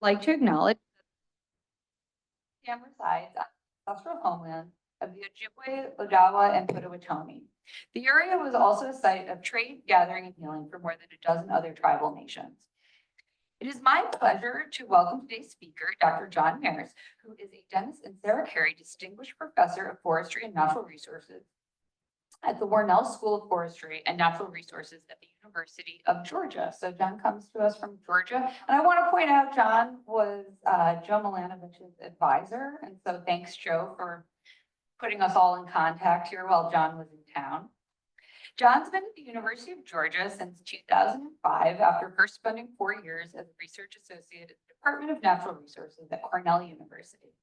like to acknowledge Sam resides on the ancestral homeland of the Ojibwe, Odawa, and Potawatomi. The area was also a site of trade, gathering, and healing for more than a dozen other tribal nations. It is my pleasure to welcome today's speaker, Dr. John Maerz, who is a Dennis and Sarah Carey Distinguished Professor of Forestry and Natural Resources at the Warnell School of Forestry and Natural Resources at the University of Georgia. So John comes to us from Georgia. And I want to point out, John was Joe Milanovich's advisor. And so thanks, Joe, for putting us all in contact here while John was in town. John's been at the University of Georgia since 2005 after first spending 4 years as a research associate at the Department of Natural Resources at Cornell University.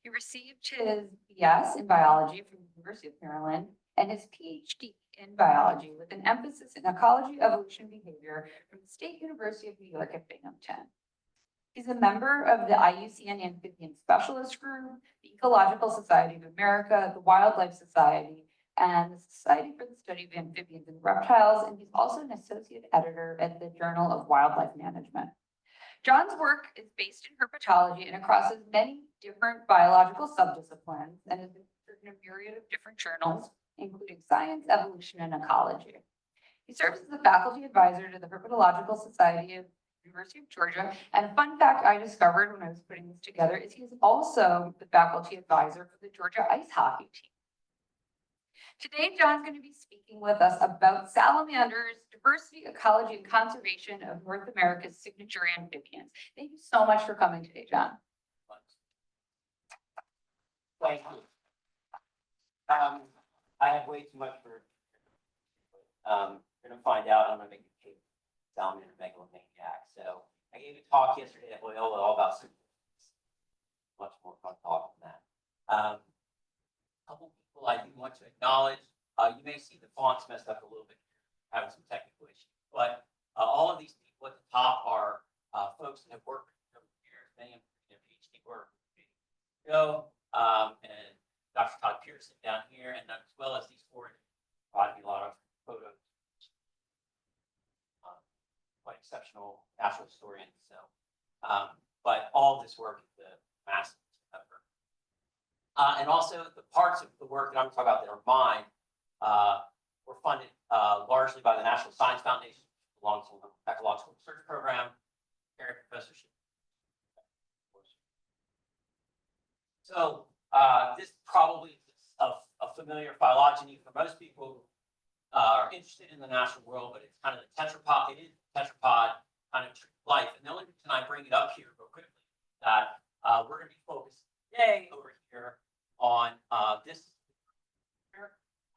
He received his BS in biology from the University of Maryland and his PhD in biology with an emphasis in ecology, evolution, and behavior from the State University of New York at Binghamton. He's a member of the IUCN Amphibian Specialist Group, the Ecological Society of America, the Wildlife Society, and the Society for the Study of Amphibians and Reptiles, and he's also an associate editor at the Journal of Wildlife Management. John's work is based in herpetology and crosses many different biological subdisciplines and has been featured in a myriad of different journals, including Science, Evolution, and Ecology. He serves as the faculty advisor to the Herpetological Society of the University of Georgia. And a fun fact I discovered when I was putting this together is he is also the faculty advisor for the Georgia ice hockey team. Today, John's going to be speaking with us about salamanders, diversity, ecology, and conservation of North America's signature amphibians. Thank you so much for coming today, John. Thank you. I have way too much for. You're gonna find out. I'm gonna make a cake salamander megalomaniac. So I gave a talk yesterday at Loyola all about some much more fun talk than that. A couple people I do want to acknowledge. You may see the fonts messed up a little bit, having some technical issues, but all of these people at the top are folks that have worked for years, many of them PhD work. Joe and Dr. Todd Pearson down here, and as well as these four, providing a lot of photos. Quite exceptional natural historians. So, but all of this work is a massive effort. And also the parts of the work that I'm talking about that are mine were funded largely by the National Science Foundation, which belongs to the Ecological Research Program, Carey Professorship. So this probably is a familiar phylogeny for most people who are interested in the natural world, but it's kind of the tetrapod. It is tetrapod kind of life. And the only reason I bring it up here real quickly is that we're going to be focused today over here on this.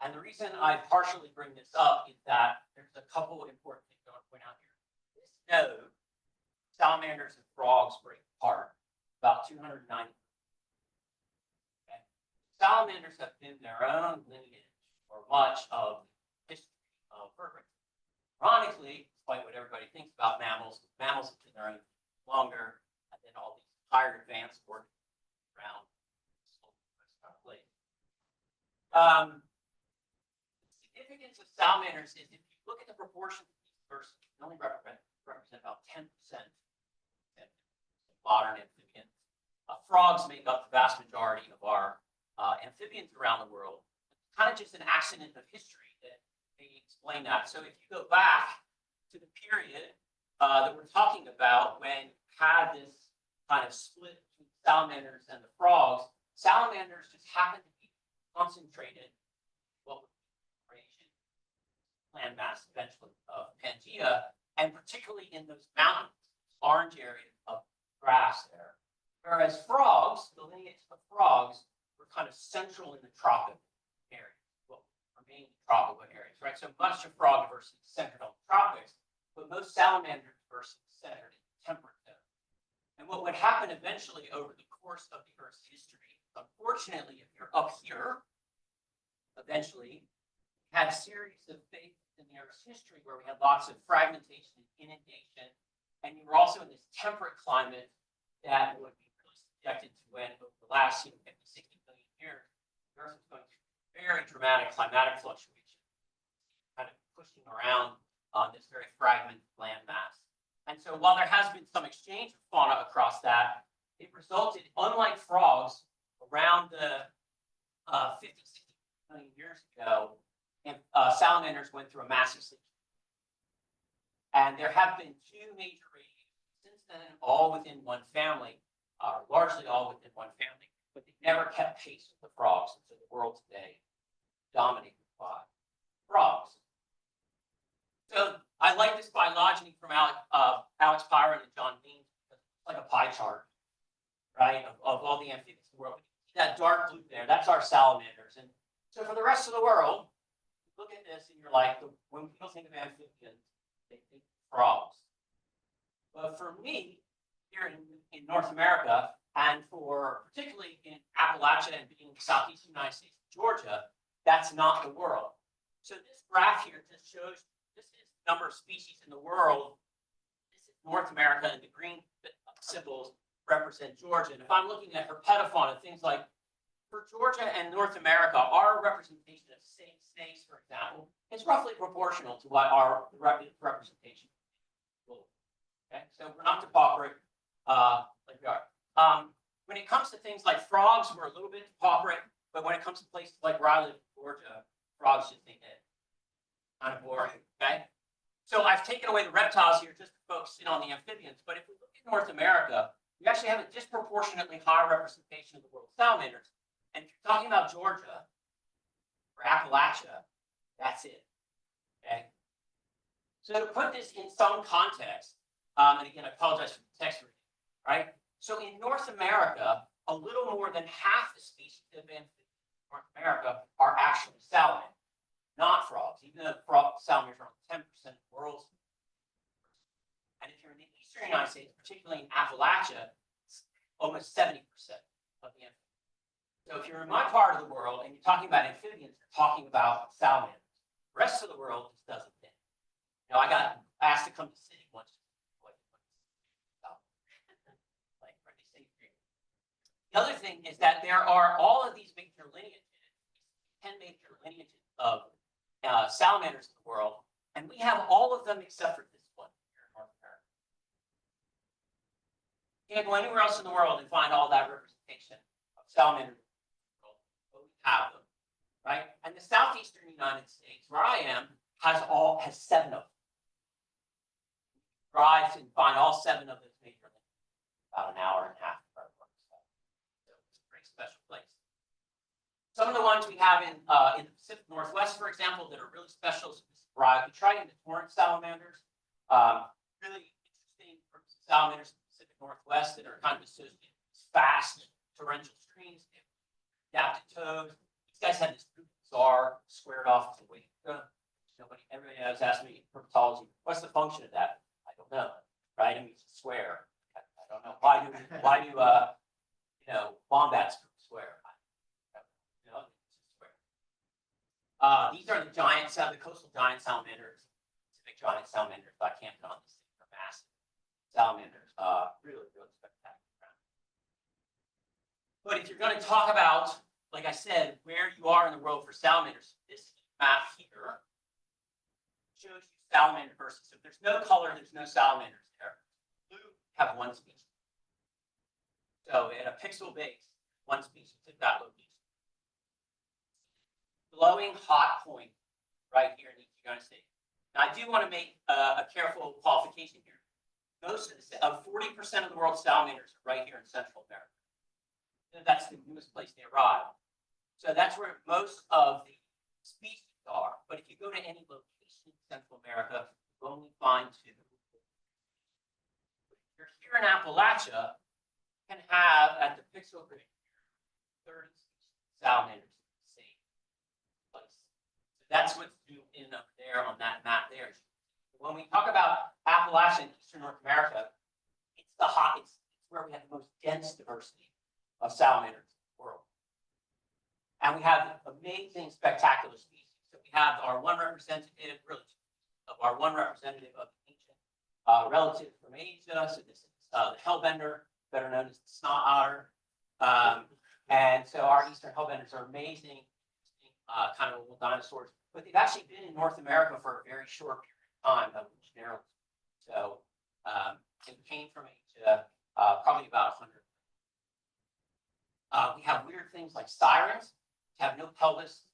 And the reason I partially bring this up is that there's a couple of important things I want to point out here. This node, salamanders and frogs break apart about 290. Okay. Salamanders have been their own lineage for much of the history of vertebrates. Ironically, despite what everybody thinks about mammals, mammals have been their own longer, and then all these higher advanced work around this place. The significance of salamanders is if you look at the proportions of these verses, they only represent about 10% of modern amphibians. Frogs make up the vast majority of our amphibians around the world. It's kind of just an accident of history that they explain that. So if you go back to the period that we're talking about when you had this kind of split between salamanders and the frogs, salamanders just happened to be concentrated land mass eventually of Pangea, and particularly in those mountains, orange area of grass there. Whereas frogs, the lineage of frogs, were kind of central in the tropical areas, well, remain tropical areas, right? So much of frog diversity is centered on the tropics, but most salamander diversity is centered in temperate zones. And what would happen eventually over the course of the Earth's history, unfortunately, if you're up here, eventually, had a series of phases in the Earth's history where we had lots of fragmentation and inundation, and you were also in this temperate climate that would be really subjected to when over the last 50, 60 million years, the Earth was going through very dramatic climatic fluctuations, kind of pushing around on this very fragmented land mass. And so while there has been some exchange of fauna across that, it resulted, unlike frogs, around the 50, 60 million years ago, and, salamanders went through a massive extinction. And there have been two major radiations since then, all within one family, largely all within one family, but they never kept pace with the frogs. And so the world today dominated by frogs. So I like this phylogeny from Alex Pyron and John Maerz because it's like a pie chart, right, of all the amphibians in the world. That dark blue there, that's our salamanders. And so for the rest of the world, look at this and you're like, when people think of amphibians, they think frogs. But for me, here in North America, and for particularly in Appalachia and in the southeastern United States, Georgia, that's not the world. So this graph here just shows this is the number of species in the world. This is North America, and the green symbols represent Georgia. And if I'm looking at herpetofauna, things like for Georgia and North America, our representation of snakes, for example, is roughly proportional to what our representation is. Okay, so we're not depauperate like we are. When it comes to things like frogs, we're a little bit depauperate, but when it comes to places like where I live in Georgia, frogs just think that kind of boring. Okay, so I've taken away the reptiles here just to focus in on the amphibians. But if we look at North America, we actually have a disproportionately high representation of the world's salamanders. And if you're talking about Georgia or Appalachia, that's it. Okay. So to put this in some context, and again, I apologize for the text reading, right? So in North America, a little more than half the species of amphibians in North America are actually salamanders, not frogs. Even though salamanders are only 10% of the world's. And if you're in the eastern United States, particularly in Appalachia, it's almost 70% of the amphibians. So if you're in my part of the world and you're talking about amphibians, you're talking about salamanders. The rest of the world just doesn't think. You know, I got asked to come to the city once. The other thing is that there are all of these major lineages, 10 major lineages of salamanders in the world, and we have all of them except for this one here in North America. You can't go anywhere else in the world and find all that representation of salamanders in the world, but we have them, right? And the southeastern United States, where I am, has 7 of them. Drive and find all 7 of those major lineages, about an hour and a half. Special place. Some of the ones we have in the Pacific Northwest, for example, that are really special. We try into torrent salamanders. Really interesting salamanders in the Pacific Northwest that are kind of associated with fast torrential streams. Adapted toes. These guys have this bizarre squared off to weight. Everybody has asked me herpetology, what's the function of that? I don't know. Right? I mean, it's a square. I don't know. Why do wombats square? These are the giant, the coastal giant salamanders, Pacific giant salamanders. I can't put on these things. They're massive salamanders. Really, really spectacular. But if you're going to talk about, like I said, where you are in the world for salamanders, this map here shows you salamander versus. So if there's no color, there's no salamanders there. Blue have one species. So at a pixel base, one species at that location. Glowing hot point right here in the United States. Now I do want to make a careful qualification here. Most of 40% of the world's salamanders are right here in Central America. That's the newest place they arrive. So that's where most of the species are. But if you go to any location in Central America, you only find 2. If you're here in Appalachia, can have at the pixel grid 30 salamanders in the same place. So that's what's zoomed in up there on that map there. When we talk about Appalachia and Eastern North America, it's where we have the most dense diversity of salamanders in the world. And we have amazing, spectacular species. So we have our one representative, really, of our one representative of the ancient relative from Asia. So this is the hellbender, better known as the snot otter. And so our eastern hellbenders are amazing, kind of little dinosaurs, but they've actually been in North America for a very short period of time, generally. So It came from Asia, probably about 100. We have weird things like sirens, which have no pelvis,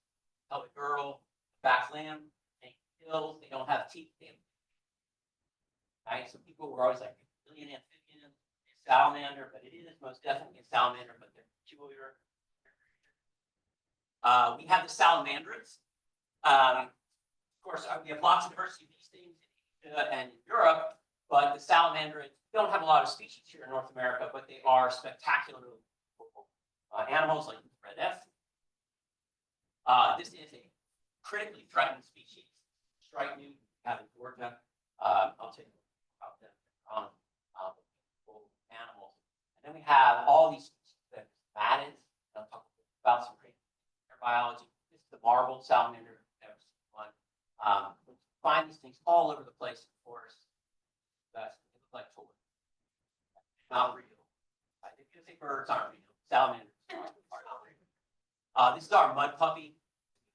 pelvic girdle, back limb, they gills, they don't have teeth. Right? So people were always like, really an amphibian, a salamander, but it is most definitely a salamander, but they're peculiar. We have the salamanders. Of course, we have lots of diversity of these things in Asia and in Europe, but the salamanders don't have a lot of species here in North America, but they are spectacularly animals like the red F. This is a critically threatened species. Striped newt out in Georgia. I'll take about them animals. And then we have all these that matted. I'll talk about some biology. This is the marbled salamander. Never seen one. We find these things all over the place in the forest. They look like toys. Not real. I think you think birds aren't real. Salamanders are not real. This is our mud puppy.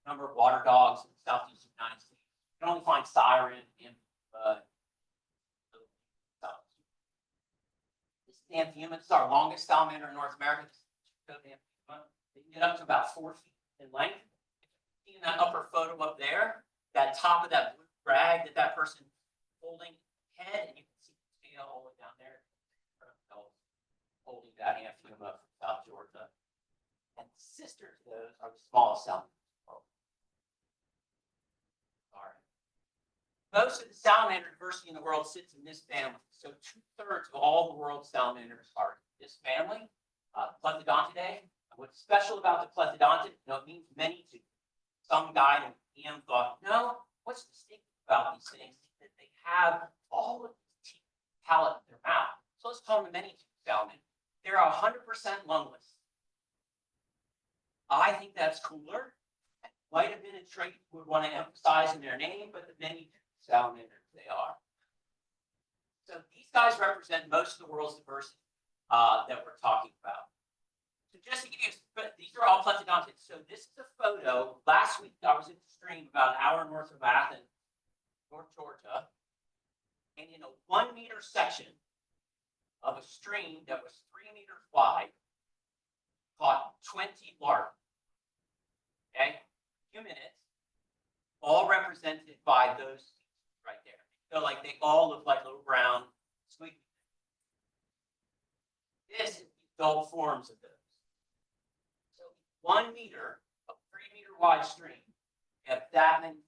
A number of water dogs in the southeastern United States. You can only find siren in this is the Amphibians. This is our longest salamander in North America. This is the Amphibian. They can get up to about 4 feet in length. See that upper photo up there, that top of that blue rag that person holding head, and you can see the tail all the way down there, holding that amphibian up from South Georgia. And sister to those are the smallest salamanders in the world. Sorry. Most of the salamander diversity in the world sits in this family. So 2/3 of all the world's salamanders are in this family, Plethodontidae. What's special about the Plethodontid, it means many to some guy in EM thought, no, what's distinctive about these things is that they have all of these teeth, palate in their mouth. So let's call them the many-tooth salamander. They're 100% lungless. I think that's cooler. It might have been a trait we would want to emphasize in their name, but the many-tooth salamanders they are. So these guys represent most of the world's diversity that we're talking about. So just to give you, these are all plethodontids. So this is a photo. Last week I was in the stream about an hour north of Athens, North Georgia, and in a 1 meter section of a stream that was 3 meters wide, caught 20 larvae. Okay, a few minutes, all represented by those right there. So like they all look like little brown squeaky. This is the adult forms of those. 1 meter, a 3 meter wide stream, you have that many.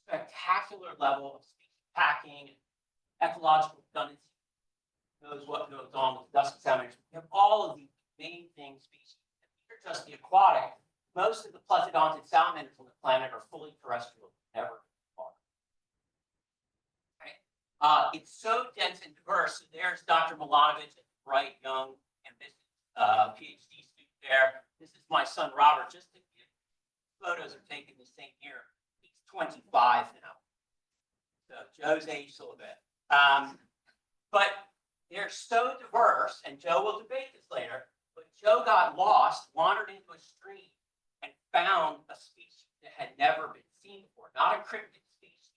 Spectacular level of species packing, ecological redundancy, knows what goes on with the dusky salamanders. We have all of these main thing species. These are just the aquatic. Most of the plethodontid salamanders on the planet are fully terrestrial, never water. Okay. It's so dense and diverse. So there's Dr. Milanovic, a bright, young, ambitious PhD student there. This is my son Robert. Just to get photos are taken the same year. He's 25 now. So Joe's aged a little bit. But they're so diverse, and Joe will debate this later, but Joe got lost, wandered into a stream, and found a species that had never been seen before. Not a cryptid species,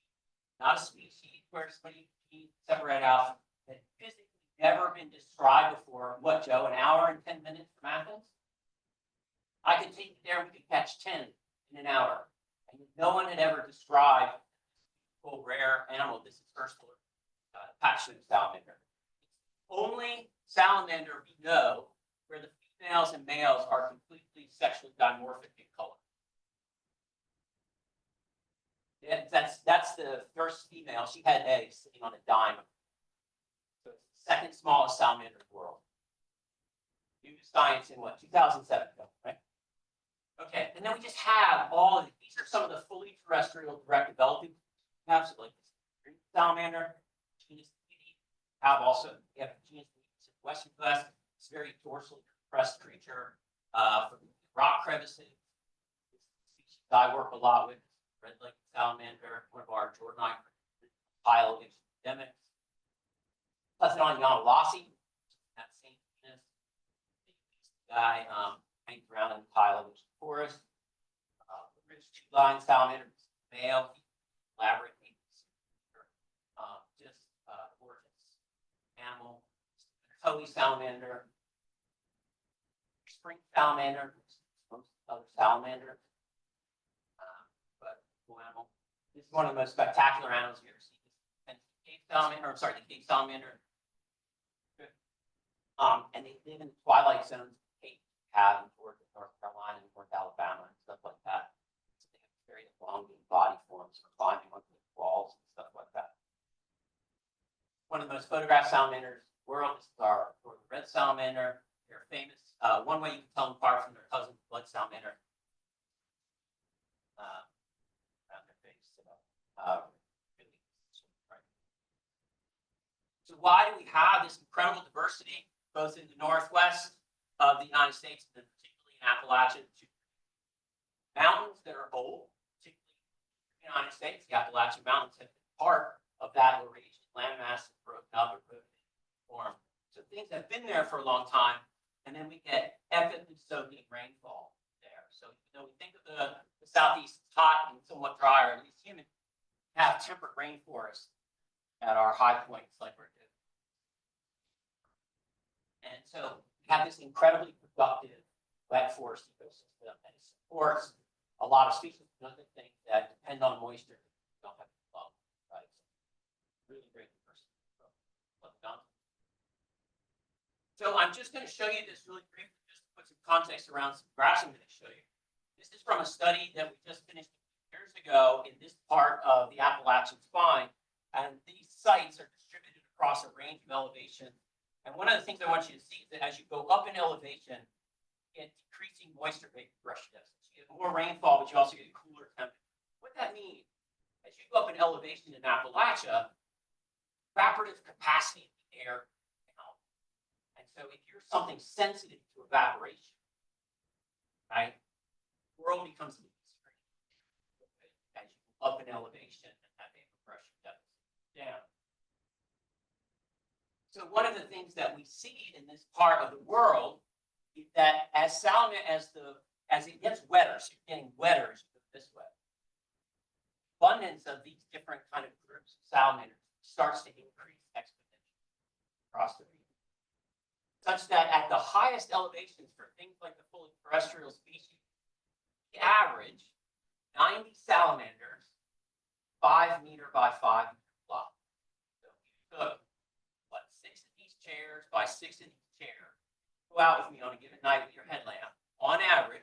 not a species where somebody can separate out that physically never been described before. What, Joe, an hour and 10 minutes from Athens? I could take you there and we could catch 10 in an hour. And no one had ever described a rare animal. This is Ursula, patchless salamander. It's the only salamander we know where the females and males are completely sexually dimorphic in color. Yeah, that's the first female. She had eggs sitting on a diamond. So it's the second smallest salamander in the world. New science in what, 2007, right? Okay, and then we just have all of these are some of the fully terrestrial direct developing types, like this green salamander, genus Beauty. Have also we have genus Western West. It's a very dorsally compressed creature from rock crevices. Species I work a lot with, red-legged salamander, one of our Jordanite pile of endemics. Plethodon yanulasi, that same genus. Guy hangs around in the pile of forest. Rich two-line salamander, male, elaborate. toey salamander, spring salamander, most other salamanders. But cool animal. This is one of the most spectacular animals you ever see. And Cape salamander, I'm sorry, the Cape salamander. And they live in the twilight zones of Cape Cod and Georgia, North Carolina, and North Alabama, and stuff like that. So they have very elongated body forms for climbing onto the walls and stuff like that. One of the most photographed salamanders in the world is our red salamander. They're famous. One way you can tell them apart from their cousin, blood salamander. Around their face. So why do we have this incredible diversity, both in the Northwest of the United States, and particularly in Appalachia? Mountains that are old, particularly in the United States, the Appalachian Mountains have been part of that Eurasian landmass that broken up or formed. So things have been there for a long time, and then we get epically soaking rainfall there. So even though we think of the Southeast as hot and somewhat dry, or at least humid, have temperate rainforests at our high points like we're doing. And so we have this incredibly productive wet forest ecosystem, and it supports a lot of species and other things that depend on moisture. Don't have to love, right? So really great diversity. So I'm just going to show you this really briefly, just to put some context around some graphs I'm going to show you. This is from a study that we just finished years ago in this part of the Appalachian spine, and these sites are distributed across a range of elevation. And one of the things I want you to see is that as you go up in elevation, you get decreasing moisture vapor pressure density. You get more rainfall, but you also get a cooler temperature. What that means, as you go up in elevation in Appalachia, evaporative capacity of the air down. And so if you're something sensitive to evaporation, right, the world becomes an extreme as you go up in elevation and that vapor pressure goes down. So one of the things that we see in this part of the world is that as it gets wetter, so you're getting wetter as you go this way, abundance of these different kind of groups of salamanders starts to increase exponentially across the region, such that at the highest elevations for things like the fully terrestrial species, the average 90 salamanders, 5 meter by 5 meter block. So if you took 6 of these chairs by 6 of these chairs, go out with me on a given night with your headlamp, on average,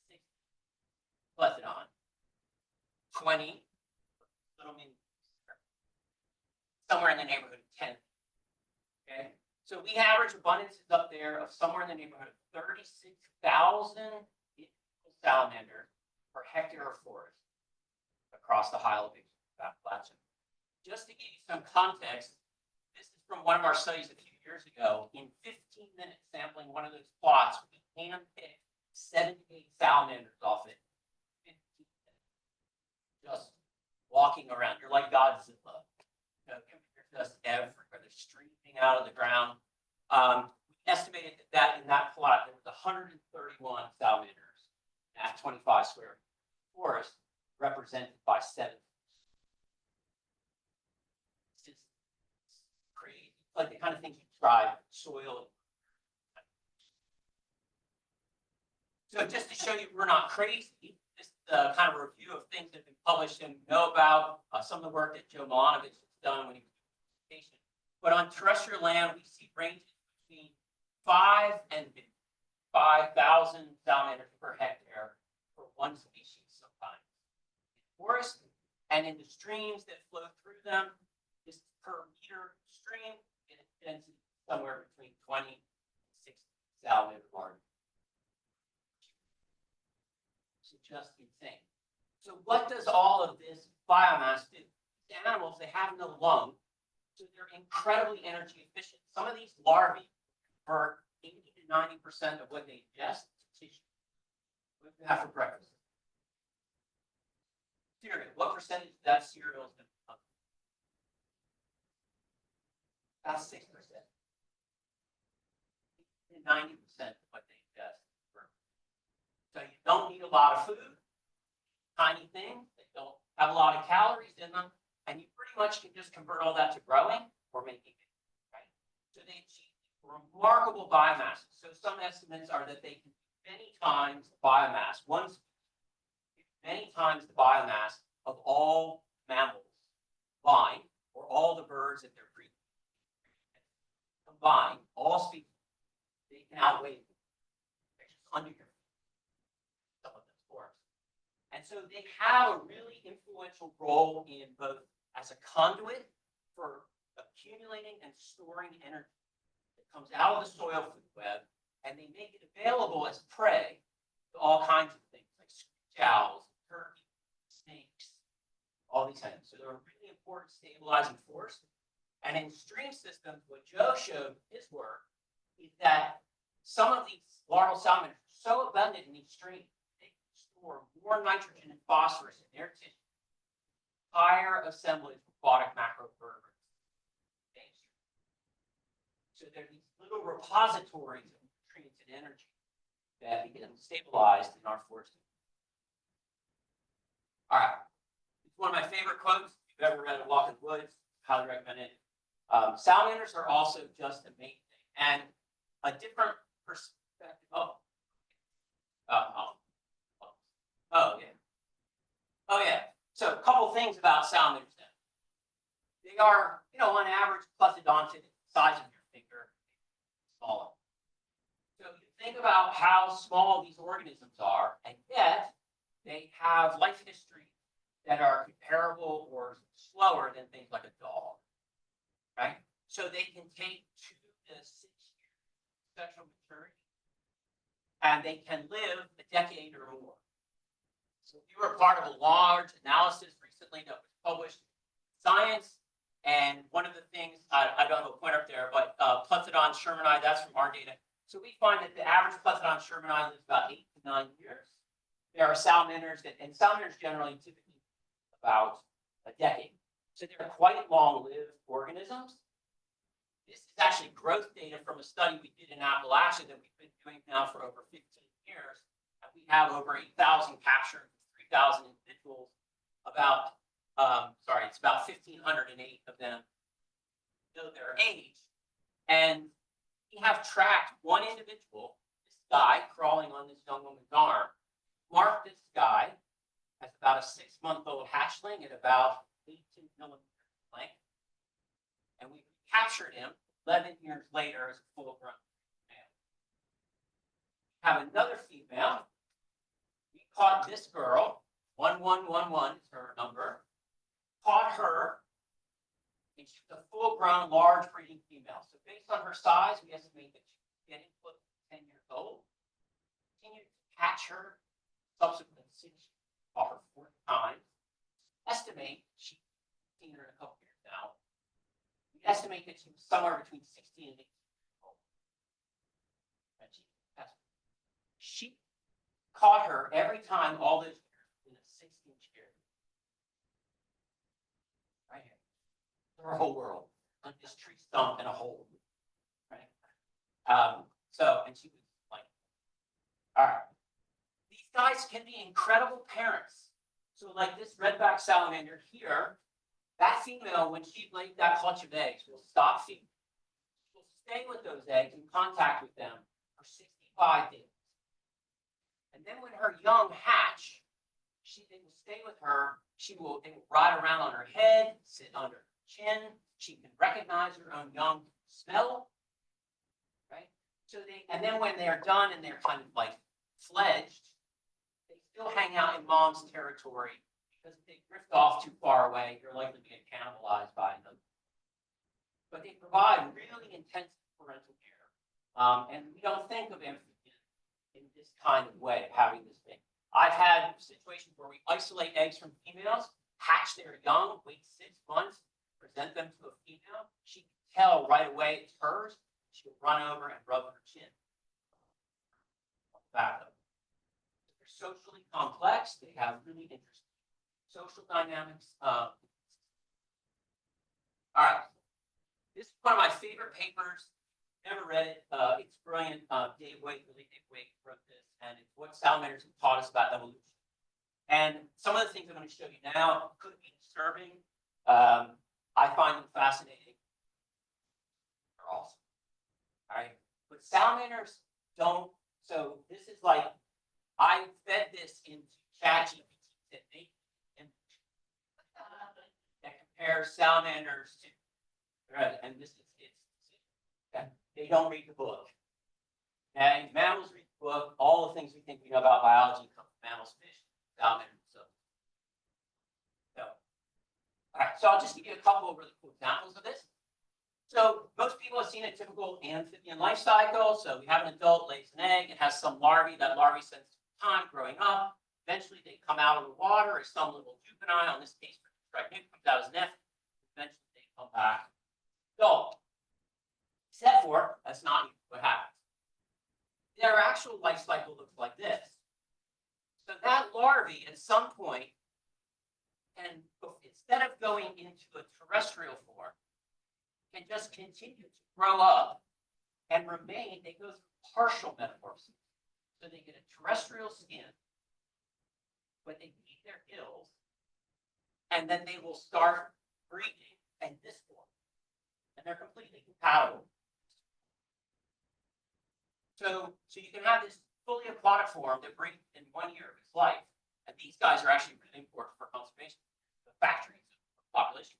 6 left it on, 20, little mini, somewhere in the neighborhood of 10. Okay, so we average abundances up there of somewhere in the neighborhood of 36,000 salamanders per hectare of forest across the high elevation of Appalachia. Just to give you some context, this is from one of our studies a few years ago. In 15 minutes sampling one of those plots, we handpicked 78 salamanders off it. 15 minutes. Just walking around. You're like Godzilla. You know, they're just everywhere. They're streaming out of the ground. We estimated that in that plot, there was 131 salamanders at 25 square forest, represented by 7. It's just crazy. Like the kind of things you describe, soil. So just to show you we're not crazy, this is kind of a review of things that have been published and know about some of the work that Joe Milanovich has done when he was doing education. But on terrestrial land, we see ranges between 5 and 5,000 salamanders per hectare for one species sometimes. In forest and in the streams that flow through them, this per meter stream, it density somewhere between 20 and 60 salamander margin. So just insane. So what does all of this biomass do? The animals, they have no lung, so they're incredibly energy efficient. Some of these larvae convert 80 to 90% of what they ingest to tissue. What do you have for breakfast? Cereal. What percentage of that cereal is going to come? About 6%. 90% of what they ingest. So you don't need a lot of food, tiny things, they don't have a lot of calories in them, and you pretty much can just convert all that to growing or making it, right? So they achieve remarkable biomass. So some estimates are that they can be many times the biomass, many times the biomass of all mammals combined, or all the birds that they're breeding. Combined, all species, they can outweigh them. They're just under your feet, some of those forests. And so they have a really influential role in both as a conduit for accumulating and storing energy that comes out of the soil food web, and they make it available as prey to all kinds of things like screech owls, turkeys, snakes, all these things. So they're a really important stabilizing force. And in stream systems, what Joe showed in his work is that some of these larval salamanders are so abundant in these streams, they can store more nitrogen and phosphorus in their tissue, higher assemblage of aquatic macrovertebrates. So there are these little repositories of nutrients and energy that become stabilized in our forest. All right, it's one of my favorite quotes. If you've ever read A Walk in the Woods, highly recommend it. Salamanders are also just a mating thing, and a different perspective. Oh yeah. So a couple things about salamanders then. They are, on average, plethodonted, size of your finger, smaller. So you think about how small these organisms are, and yet they have life history that are comparable or slower than things like a dog, right? So they can take 2 to 6 years of sexual maturity, and they can live a decade or more. So we were part of a large analysis recently that was published in Science, and one of the things, I don't have a pointer up there, but Plethodon shermani, that's from our data. So we find that the average Plethodon shermani lives about 8 to 9 years. There are salamanders and salamanders generally typically about a decade. So they're quite long-lived organisms. This is actually growth data from a study we did in Appalachia that we've been doing now for over 15 years. And we have over 8,000 captured, 3,000 individuals. It's about 1,508 of them know their age. And we have tracked one individual, this guy crawling on this young woman's arm, marked this guy as about a 6-month-old hatchling at about 18 millimeters length. And we captured him 11 years later as a full-grown male. We have another female. We caught this girl, 1111 is her number, caught her, and she's a full-grown, large breeding female. So based on her size, we estimate that she's getting close to 10 years old. Continued to catch her subsequent 6 years, caught her 4 times. Estimate she's seen her in a couple years now. We estimate that she was somewhere between 16 and 18 years old. And she caught her every time all those years in a 6-inch area. Right here. Her whole world on this tree stump in a hole. Right? And she was like, all right. These guys can be incredible parents. So like this redback salamander here, that female, when she laid that clutch of eggs, will stop feeding. She'll stay with those eggs in contact with them for 65 days. And then when her young hatch, they will stay with her. They will ride around on her head, sit under her chin. She can recognize her own young smell, right? And then when they're done and they're kind of like fledged, they still hang out in mom's territory, because if they drift off too far away, you're likely to get cannibalized by them. But they provide really intensive parental care. And we don't think of amphibians in this kind of way of having this thing. I've had situations where we isolate eggs from females, hatch their young, wait 6 months, present them to a female. She can tell right away it's hers. She'll run over and rub her chin. They're socially complex. They have really interesting social dynamics. All right. This is one of my favorite papers. Never read it. It's brilliant. Dave Wake wrote this, and it's what salamanders have taught us about evolution. And some of the things I'm going to show you now could be disturbing. I find them fascinating. They're awesome. All right. salamanders don't, so this is like, I fed this into ChatGPT that they that compares salamanders to, right, and this is, okay, they don't read the book. And mammals read the book, all the things we think we know about biology come from mammals, fish, salamanders. All right, so I'll just give you a couple of really cool examples of this. So most people have seen a typical amphibian life cycle. So we have an adult lays an egg, it has some larvae, that larvae spends time growing up. Eventually they come out of the water as some little juvenile, in this case, striped newt comes out as an F. Eventually they come back adult. Except for, that's not what happens. Their actual life cycle looks like this. So that larvae at some point, and instead of going into a terrestrial form, can just continue to grow up and remain. They go through partial metamorphosis. So they get a terrestrial skin, but they keep their gills, and then they will start breeding in this form. And they're completely compatible. So you can have this fully aquatic form that breeds in 1 year of its life. And these guys are actually really important for conservation, the factories of population.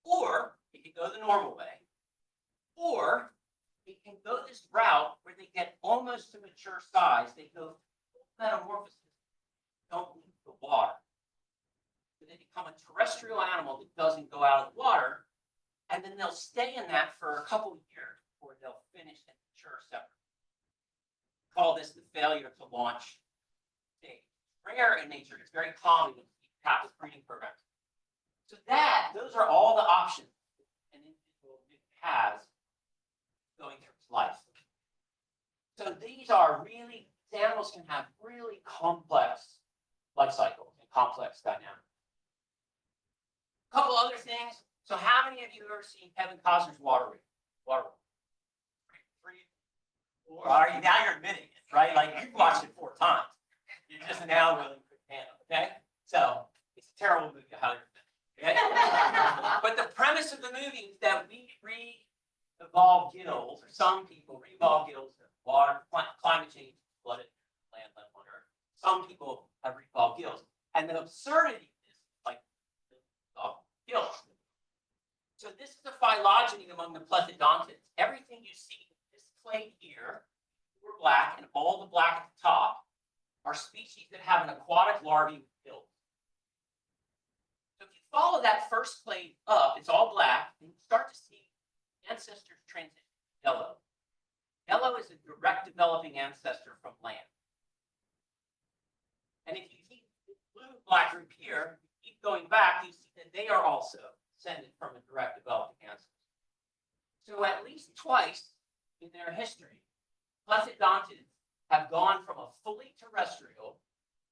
Or it can go the normal way, or it can go this route where they get almost to mature size. They go metamorphosis, don't leave the water. So they become a terrestrial animal that doesn't go out of the water, and then they'll stay in that for a couple of years before they'll finish and mature separately. Call this the failure to launch stage. Rare in nature, it's very common in captive breeding programs. So those are all the options an individual has going through its life. So these are really, animals can have really complex life cycles and complex dynamics. A couple other things. So how many of you have ever seen Kevin Costner's Waterworld? Or are you, now you're admitting it, right? Like you've watched it 4 times. You're just now really quick hand, okay? So it's a terrible movie. I highly recommend it. But the premise of the movie is that we re-evolve gills, or some people re-evolve gills in water, climate change, flooded land on Earth. Some people have re-evolved gills. And the absurdity is like gills. So this is a phylogeny among the plethodontids. Everything you see displayed here, we're black, and all the black at the top are species that have an aquatic larvae with gills. So if you follow that first clade up, it's all black, and you start to see ancestors transition to yellow. Yellow is a direct developing ancestor from land. And if you keep the blue black group here, you keep going back, you see that they are also descended from a direct developing ancestor. So at least twice in their history, plethodontids have gone from a fully terrestrial,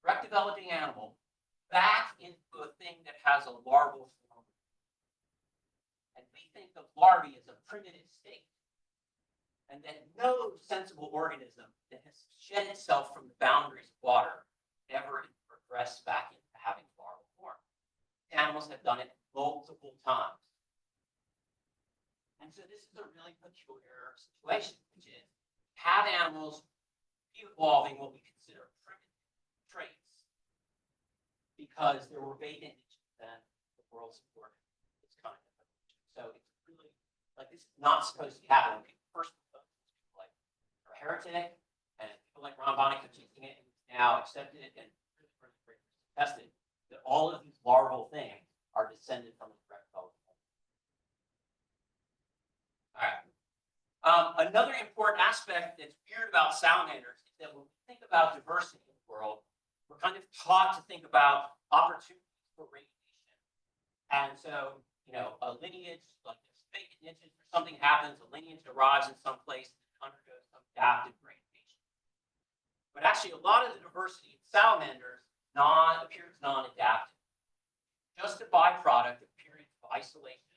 direct developing animal back into a thing that has a larval form. And we think of larvae as a primitive state. And that no sensible organism that has shed itself from the boundaries of water ever regressed back into having larval form. Animals have done it multiple times. And so this is a really peculiar situation, which is have animals evolving what we consider primitive traits because there were beta niches then the world supported this kind of evolution. So it's really like this is not supposed to be happening. People first people like are heretic, and people like Ron Bonnick are teaching it and now accepted it and really tested that all of these larval things are descended from a direct development. All right. Another important aspect that's weird about salamanders is that when we think about diversity in the world, we're kind of taught to think about opportunities for radiation. And so, a lineage, like if fake niches or something happens, a lineage arrives in some place and undergoes some adaptive radiation. But actually, a lot of the diversity in salamanders appears non-adaptive. Just a byproduct of periods of isolation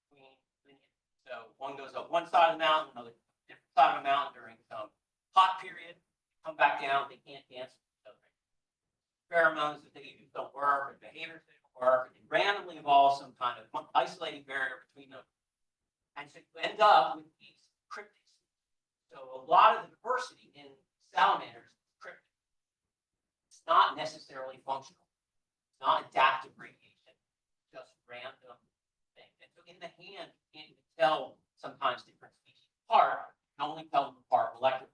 between lineages. So one goes up one side of the mountain, another different side of the mountain during some hot period, come back down, they can't dance with each other. Pheromones that they use don't work, or behaviors that don't work, and they randomly evolve some kind of isolating barrier between them. And so you end up with these cryptic species. So lot of the diversity in salamanders is cryptic. It's not necessarily functional. It's not adaptive radiation. It's just random thing. And so in the hand, you can't even tell sometimes different species apart. You can only tell them apart molecularly.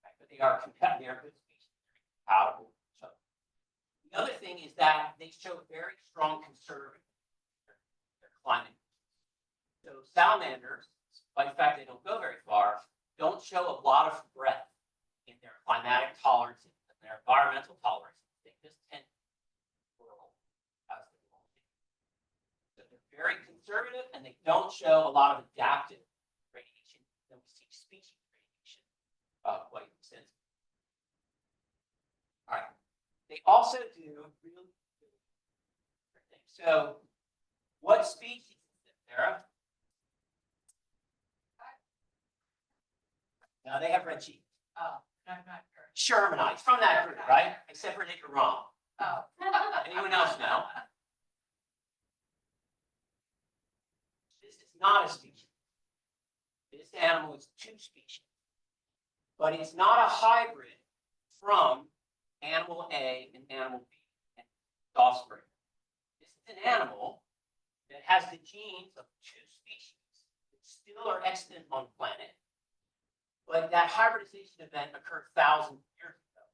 Right? But they are compatible. They are good species. They're compatible with each other. The other thing is that they show very strong conservative their climate. So salamanders, by the fact they don't go very far, don't show a lot of breadth in their climatic tolerance and their environmental tolerance. They just tend to whirl as they roll. So they're very conservative and they don't show a lot of adaptive radiation. Then we see species radiation quite extensively. All right. They also do really different things. So what species is it, Sarah? No, they have red cheeks. Oh, I'm not Shermanites from that group, right? Except for Nick, you're wrong. Oh. Anyone else know? This is not a species. This animal is two species. But it's not a hybrid from animal A and animal B and its offspring. This is an animal that has the genes of two species that still are extant on the planet. But that hybridization event occurred thousands of years ago.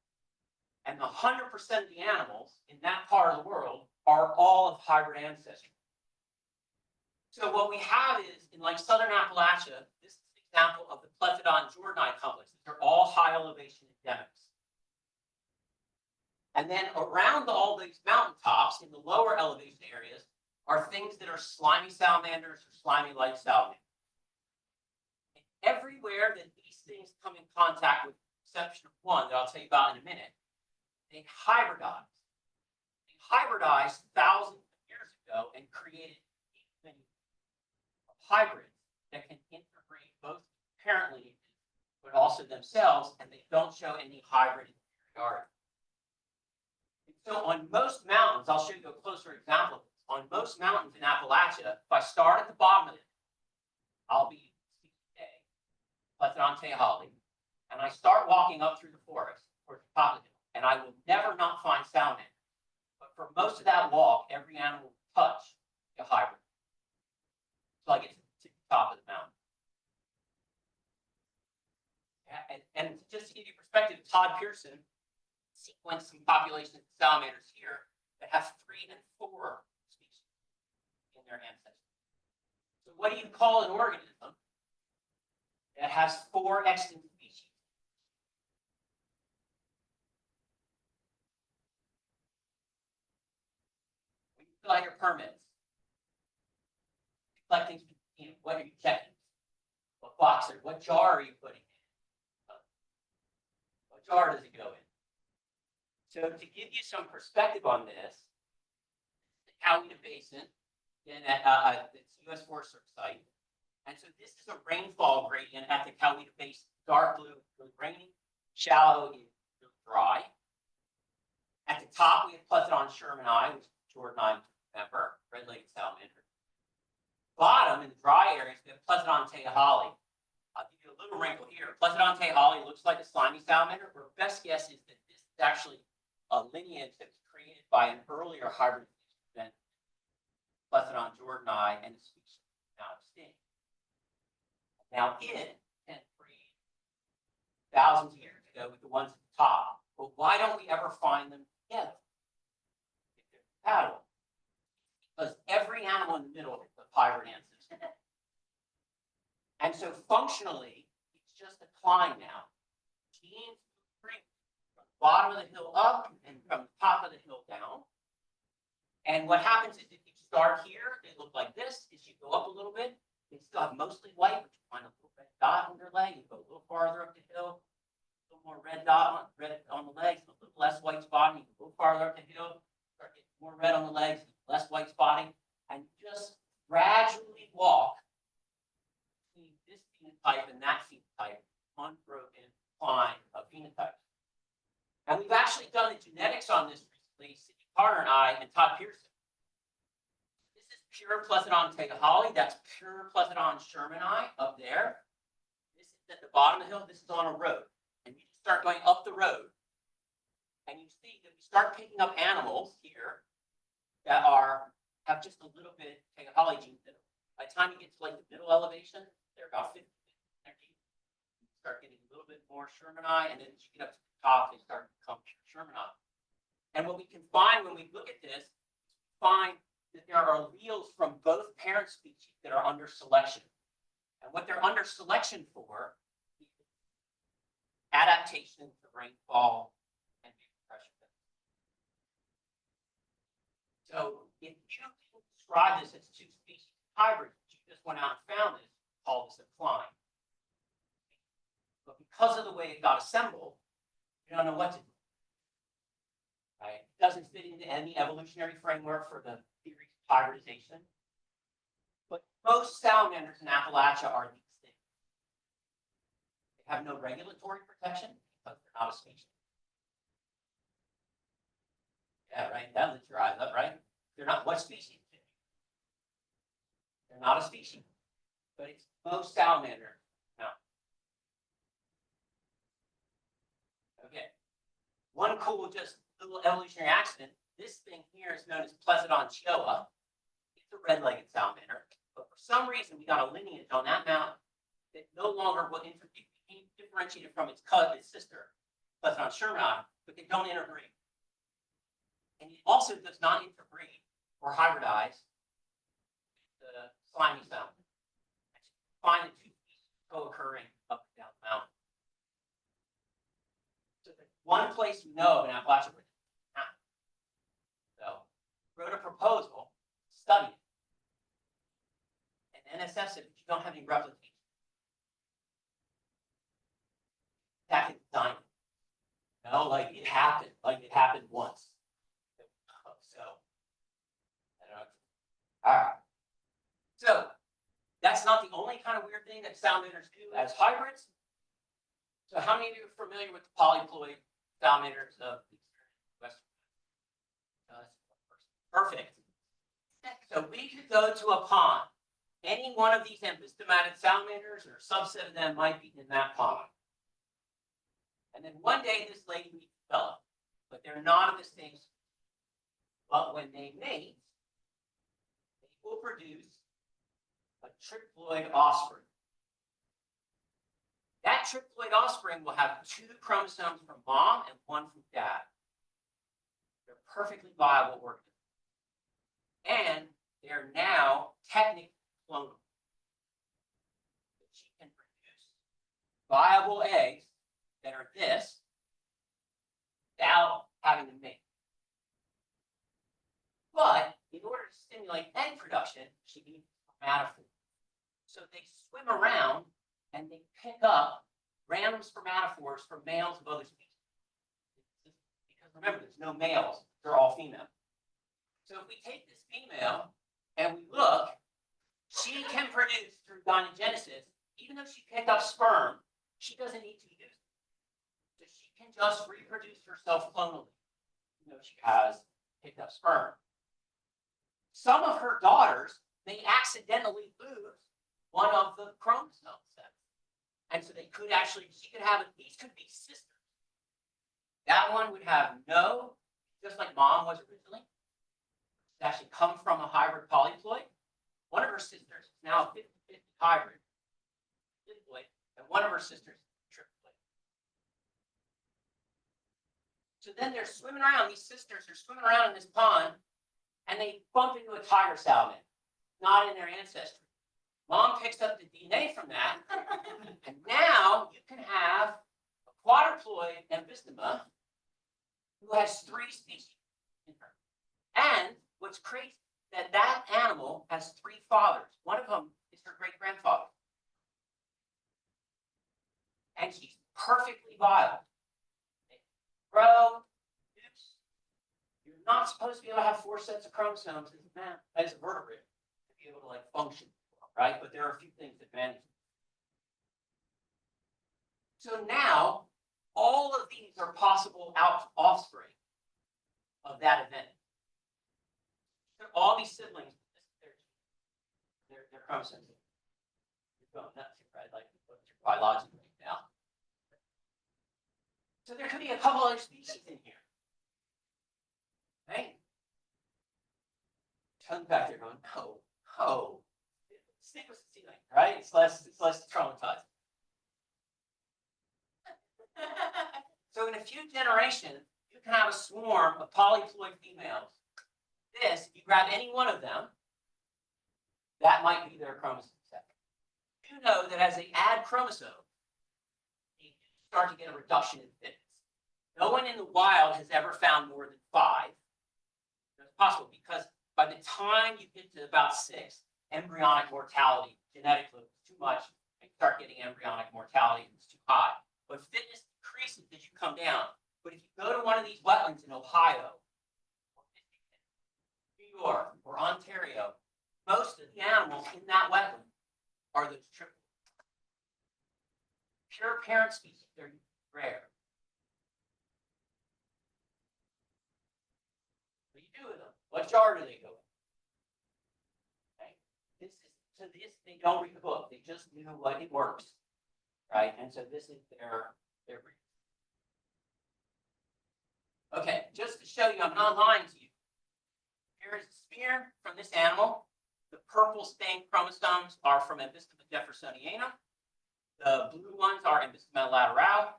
And 100% of the animals in that part of the world are all of hybrid ancestry. So what we have is, in like southern Appalachia, this is an example of the Plethodon Jordanite complex. They're all high elevation endemics. And then around all these mountaintops in the lower elevation areas are things that are slimy salamanders or slimy-like salamanders. And everywhere that these things come in contact with, the exception of one that I'll tell you about in a minute, they hybridize. They hybridized thousands of years ago and created many hybrids that can integrate both parent lineages, but also themselves, and they don't show any hybrid inferiority. And so on most mountains, I'll show you a closer example of this. On most mountains in Appalachia, if I start at the bottom of it, I'll be Plethodon teahali, and I start walking up through the forest towards the top of the hill, and I will never not find salamander. But for most of that walk, every animal will touch a hybrid until I get to the top of the mountain. And just to give you perspective, Todd Pearson sequenced some populations of salamanders here that have 3 and 4 species in their ancestry. So what do you call an organism that has 4 extant species? When you fill out your permits, collecting, what are you checking? What box or what jar are you putting in? What jar does it go in? So to give you some perspective on this, the Coweta Basin, and it's U.S. Forest Service site. And so this is a rainfall gradient at the Coweta Basin. Dark blue is really rainy, shallow is really dry. At the top, we have Plethodon shermani, which is Jordanite member, red-legged salamander. Bottom, in the dry areas, we have Plethodon teahali. I'll give you a little wrinkle here. Plethodon teahali looks like a slimy salamander. Our best guess is that this is actually a lineage that was created by an earlier hybridization event, Plethodon jordanite, and a species now extinct. Now it can breed thousands of years ago with the ones at the top, but why don't we ever find them together if they're compatible? Because every animal in the middle is a hybrid ancestor. And so functionally, it's just a climb now. Genes bring from the bottom of the hill up and from the top of the hill down. And what happens is if you start here, they look like this. As you go up a little bit, they still have mostly white, but you find a little red dot on their leg. You go a little farther up the hill, a little more red dot on the legs, a little less white spotting. You go a little farther up the hill, start getting more red on the legs, less white spotting, and just gradually walk between this phenotype and that phenotype, unbroken climb of phenotypes. And we've actually done the genetics on this recently, Sidney Carter and I, and Todd Pearson. This is pure Plethodon teahali. That's pure Plethodon shermani up there. This is at the the bottom of the hill, this is on a road, and you start going up the road, and you see that we start picking up animals here that have just a little bit, take a holly gene. By the time you get to like the middle elevation, they're about 50 energy. You start getting a little bit more Shermani, and then as you get up to the top, they start to become Shermani. And what we can find when we look at this, find that there are alleles from both parent species that are under selection. And what they're under selection for is adaptation to rainfall and pressure. So if you describe this as two species hybrids, you just went out and found this, call this a cline. But because of the way it got assembled, you don't know what to do. Right? It doesn't fit into any evolutionary framework for the theories of hybridization. But most salamanders in Appalachia are these things. They have no regulatory protection because they're not a species. Yeah, right. That lit your eyes up, right? They're not what species? They're not a species. But it's most salamanders. No. Okay. One cool just little evolutionary accident. This thing here is known as Plesidon chioa. It's a red-legged salamander. But for some reason, we got a lineage on that mountain that no longer will became differentiated from its sister, Plesidon shermani, but they don't interbreed. And it also does not interbreed or hybridize the slimy salamander. Find the two species co-occurring up and down the mountain. So the one place we know of in Appalachia where this happened. So wrote a proposal, studied it. And NSF said, you don't have any replication. That could design it. No, like it happened once. So, I don't know. All right. So, that's not the only kind of weird thing that salamanders do as hybrids. So, how many of you are familiar with the polyploid salamanders of the Western? Perfect. So, we could go to a pond. Any one of these amphistomatid salamanders or a subset of them might be in that pond. And then one day this lady will develop, but they're not of the same species. But when they mate, they will produce a triploid offspring. That triploid offspring will have 2 chromosomes from mom and 1 from dad. They're perfectly viable organisms. And they're now technically clonable. She can produce viable eggs that are this without having to mate. But in order to stimulate egg production, she needs spermatophore. So they swim around and they pick up random spermatophores from males of other species. Because remember, there's no males, they're all female. So if we take this female and we look, she can produce through gynogenesis, even though she picked up sperm, she doesn't need to use it. So she can just reproduce herself clonally, even though she has picked up sperm. Some of her daughters may accidentally lose one of the chromosome sets. And so they could actually, she could have, these could be sisters. That one would have no, just like mom was originally. It actually come from a hybrid polyploid. One of her sisters is now a 50-50 hybrid diploid, and one of her sisters is a triploid. So then they're swimming around, these sisters are swimming around in this pond, and they bump into a tiger salamander, not in their ancestry. Mom picks up the DNA from that, and now you can have a quadruploid amphistoma who has 3 species in her. And what's crazy is that animal has 3 fathers. One of them is her great-grandfather. And she's perfectly viable. They grow, you're not supposed to be able to have 4 sets of chromosomes as a vertebrate to be able to like function, right? But there are a few things that manage it. So now, all of these are possible offspring of that event. All these siblings, their chromosomes. You're going nuts here, right? Like, what's your biology right other species in here. Right? Comes back there going, oh, stick with the ceiling, right? It's less traumatizing. So in a few generations, you can have a swarm of polyploid females. This, if you grab any one of them, that might be their chromosome set. You know that as they add chromosomes, you start to get a reduction in fitness. No one in the wild has ever found more than 5. It's possible because by the time you get to about 6, embryonic mortality, genetically, is too much. You start getting embryonic mortality and it's too high. But fitness decreases as you come down. But if you go to one of these wetlands in Ohio, or New York, or Ontario, most of the animals in that wetland are those triplets. Pure parent species, they're rare. What do you do with them? What jar do they go in? Okay. They don't read the book. They just knew what it works, right? And so this is their breed. Okay, just to show you, I'm not lying to you. Here is a spear from this animal. The purple stained chromosomes are from Embystoma jeffersoniana. The blue ones are Embystoma laterale,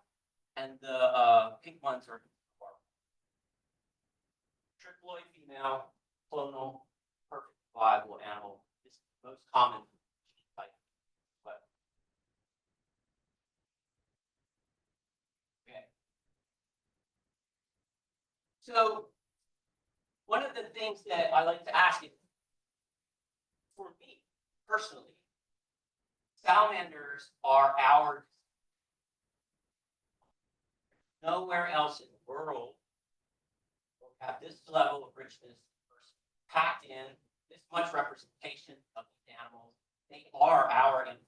and the pink ones are triploid female, clonal, perfect viable animal. This is the most common type. But, okay. So one of the things that I like to ask is, for me personally, salamanders are our nowhere else in the world will have this level of richness, packed in, this much representation of these animals. They are our influence,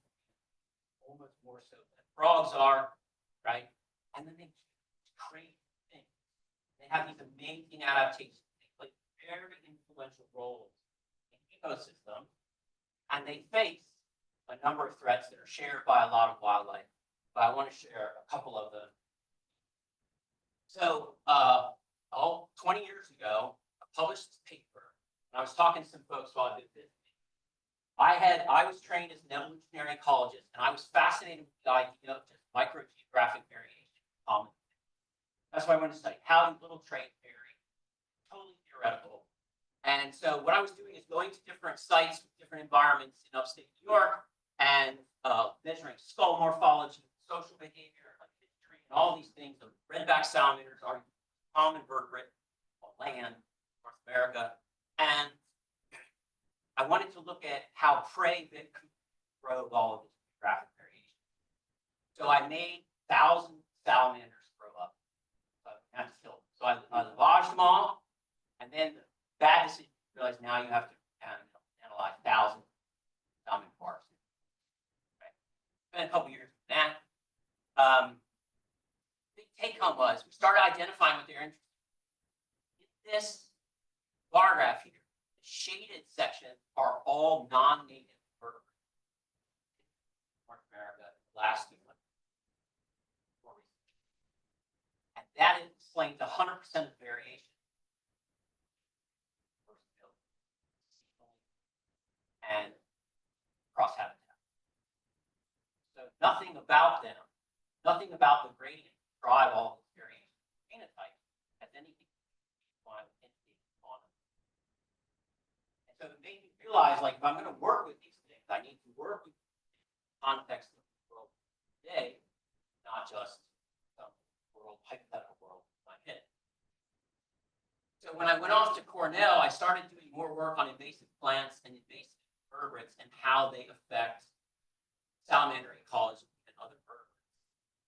almost more so than frogs are, right? And then they create things. They have these amazing adaptations. They play very influential roles in ecosystems, and they face a number of threats that are shared by a lot of wildlife. But I want to share a couple of them. So, 20 years ago, I published this paper, and I was talking to some folks while I did this. I was trained as an evolutionary ecologist, and I was fascinated with the idea of just microgeographic variation. That's why I wanted to study how do little traits vary. Totally theoretical. And so what I was doing is going to different sites with different environments in upstate New York and measuring skull morphology, social behavior, like history, and all these things. The redback salamanders are common vertebrate on land, North America. And I wanted to look at how prey drove all of this geographic variation. So I made 1,000 salamanders grow up. So I had to kill them. So I lavaged them all, and then the bad decision, realized now you have to analyze 1,000 salmon parts. Right. Spent a couple years with that. The take home was we started identifying what they're interested in. This bar graph here, the shaded sections are all non-native vertebrates. North America, last year. And that explains 100% of the variation. And cross habitat. So nothing about them, nothing about the gradient drive all this variation phenotype has anything to do with on them. And so it made me realize, like, if I'm going to work with these things, I need to work with the context of the world today, not just some world, hypothetical world in my head. So when I went off to Cornell, I started doing more work on invasive plants and invasive vertebrates and how they affect salamander ecology and other vertebrates.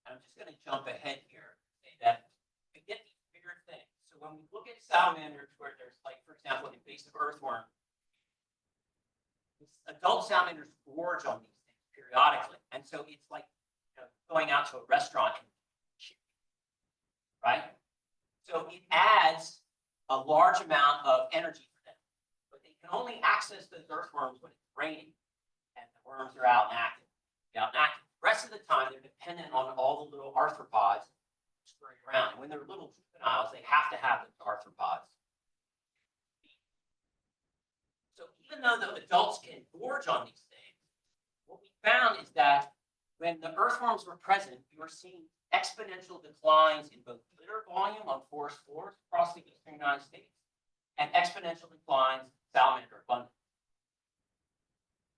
And I'm just going to jump ahead here and say that we get these bigger things. So when we look at salamanders where there's, like, for example, invasive earthworm, adult salamanders gorge on these things periodically. And so it's like, you know, going out to a restaurant, right? So it adds a large amount of energy for them. But they can only access those earthworms when it's raining and the worms are out and active. The rest of the time, they're dependent on all the little arthropods, scurrying around. And when they're little juveniles, they have to have the arthropods. So even though the adults can gorge on these things, what we found is that when the earthworms were present, we were seeing exponential declines in both litter volume on forest floors across the eastern United States and exponential declines in salamander abundance.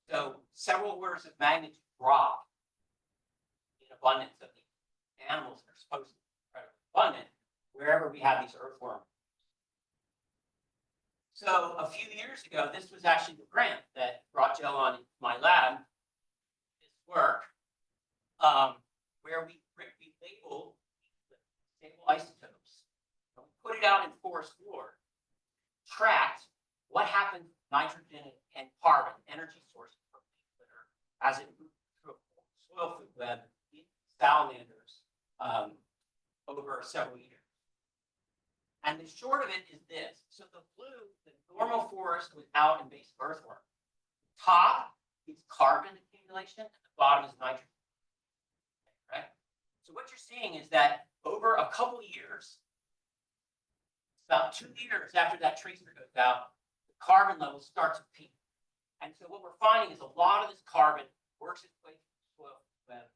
So several orders of magnitude drop in abundance of these animals that are supposed to be incredibly abundant wherever we have these earthworms. So a few years ago, this was actually the grant that brought Joe on my lab, this work, where we labeled stable isotopes. And we put it out in forest floor, tracked what happened to nitrogen and carbon, energy sources from leaf litter, as it moved through a soil food web in salamanders over several years. And the short of it is this. So the blue, the normal forest without invasive earthworm. Top is carbon accumulation, and the bottom is nitrogen. Right? So what you're seeing is that over a couple years, about 2 years after that tracer goes out, the carbon level starts to peak. And so what we're finding is a lot of this carbon works its way through the soil web,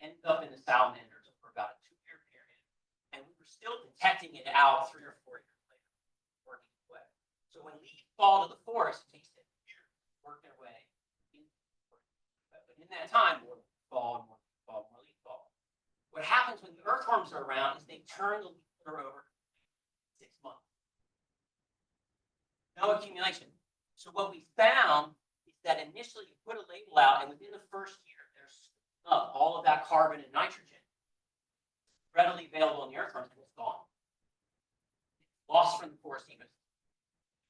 ends up in the salamanders over about a 2-year period. And we were still detecting it out 3 or 4 years later, working its way. So when leaves fall to the forest, it takes them years to work their way into the forest. But in that time, more leaves fall, more leaves fall, more leaves fall. What happens when the earthworms are around is they turn the leaf litter over in 6 months. No accumulation. So what we found is that initially you put a label out, and within the first year, there's all of that carbon and nitrogen readily available in the earthworms, and it's gone. It's lost from the forest ecosystem.